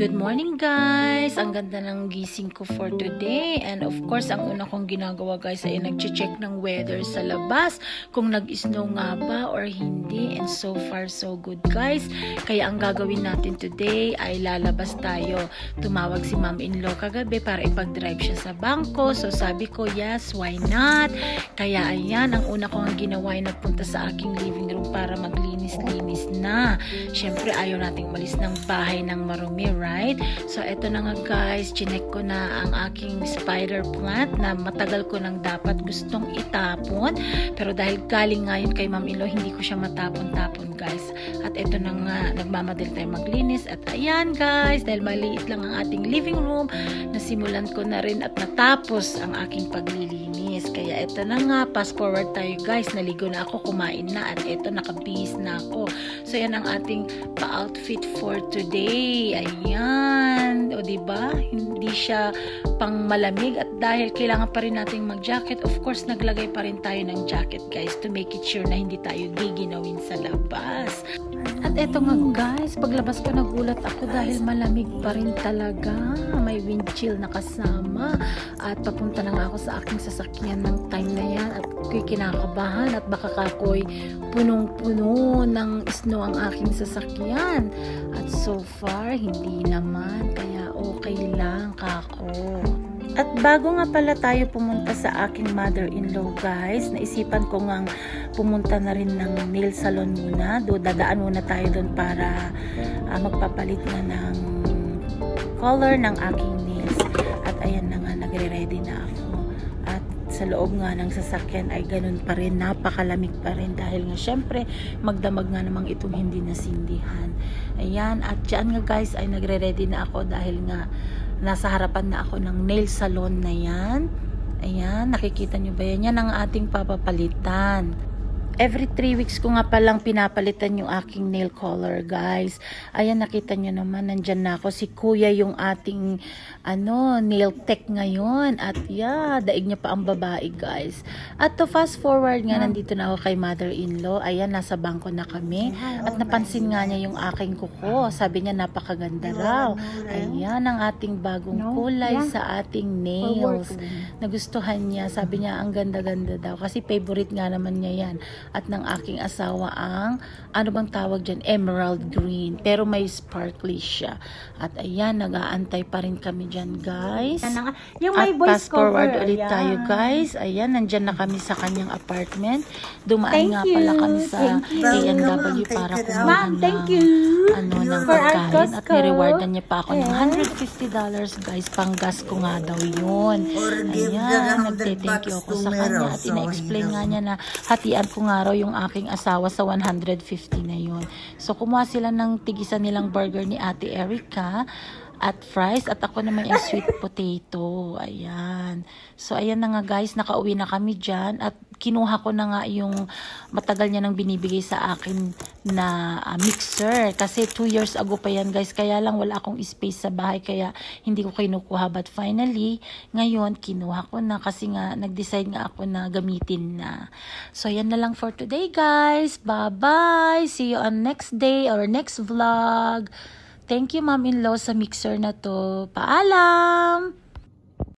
Good morning guys! Ang ganda ng gising ko for today. And of course, ang una kong ginagawa guys ay nag-check ng weather sa labas. Kung nag-snow nga ba or hindi. And so far so good guys. Kaya ang gagawin natin today ay lalabas tayo. Tumawag si mom-in-law kagabi para ipag-drive siya sa bangko. So sabi ko yes, why not? Kaya ayan, ang una kong ginawa ay nagpunta sa aking living room para maglinis-linis na. Siyempre ayaw nating malis ng bahay ng marumi, right? So, eto na nga guys, chinek ko na ang aking spider plant na matagal ko nang dapat gustong itapon. Pero dahil galing nga yun kay mom-in-law, hindi ko siya matapon-tapon guys. At eto na nga, nagmamadali tayo maglinis. At ayan guys, dahil maliit lang ang ating living room, nasimulan ko na rin at natapos ang aking paglilinis. Kaya eto na nga, fast forward tayo guys, naligo na ako, kumain na, at eto nakabihis na ako. So, yan ang ating pa-outfit for today. Ayan. O diba? Hindi siya pang malamig at dahil kailangan pa rin nating mag-jacket, of course, naglagay pa rin tayo ng jacket guys to make it sure na hindi tayo giginawin sa labas. At eto nga guys, paglabas ko nagulat ako dahil malamig pa rin talaga. May wind chill na kasama. At papunta na nga ako sa aking sasakyan ng time na yan at ako'y kinakabahan at baka kako'y punong-puno ng snow ang aking sasakyan. At so far, hindi naman. Kaya okay lang kako. At bago nga pala tayo pumunta sa aking mother-in-law guys, naisipan ko ngang pumunta na rin ng nail salon muna. Dadaan muna tayo doon para magpapalit na ng color ng aking nails. At ayan na nga, nagre-ready na ako. At sa loob nga ng sasakyan ay ganun pa rin, napakalamig pa rin dahil nga syempre magdamag nga namang itong hindi nasindihan. Ayan, at dyan nga guys ay nagre-ready na ako dahil nga nasa harapan na ako ng nail salon na yan. Ayan, nakikita nyo ba yan? Yan ang ating papapalitan. Every 3 weeks ko nga palang pinapalitan yung aking nail color guys. Ayan, nakita nyo naman, nandyan na ako. Si kuya yung ating nail tech ngayon. At yeah, daig niya pa ang babae guys. At to fast forward nga, nandito na ako kay mother-in-law. Ayan, nasa bangko na kami. At napansin nga niya yung aking kuko. Sabi niya napakaganda raw. Ayan ang ating bagong kulay sa ating nails. Nagustuhan niya. Sabi niya ang ganda-ganda daw. Kasi favorite nga naman niya yan. At ng aking asawa ang, ano bang tawag dyan? Emerald green. Pero may sparkly siya. At ayan, nag-aantay pa rin kami dyan, guys. Yung may voice fast forward cover, ulit ayan. tayo, guys. Ayan, nandyan na kami sa kanyang apartment. Dumaan nga pala kami sa A&W para kumuha ng pagkain. At nirewardan niya pa ako ng $150, guys. Panggas ko nga daw yun. Ayan, nagte-thank you ako sa kanya. At ina-explain nga niya na hatian ko nga raw yung aking asawa sa 150 na yun. So, kumuha sila ng tigisa nilang burger ni Ate Erica at fries. At ako naman yung sweet potato. Ayan. So, ayan na nga guys. Nakauwi na kami dyan. At kinuha ko na nga yung matagal niya nang binibigay sa akin na mixer. Kasi 2 years ago pa yan guys. Kaya lang wala akong space sa bahay. Kaya hindi ko kinukuha. But finally, ngayon kinuha ko na. Kasi nga nag-decide nga ako na gamitin na. So, ayan na lang for today guys. Bye-bye. See you on next day or next vlog. Thank you mom-in-law sa mixer na to. Paalam!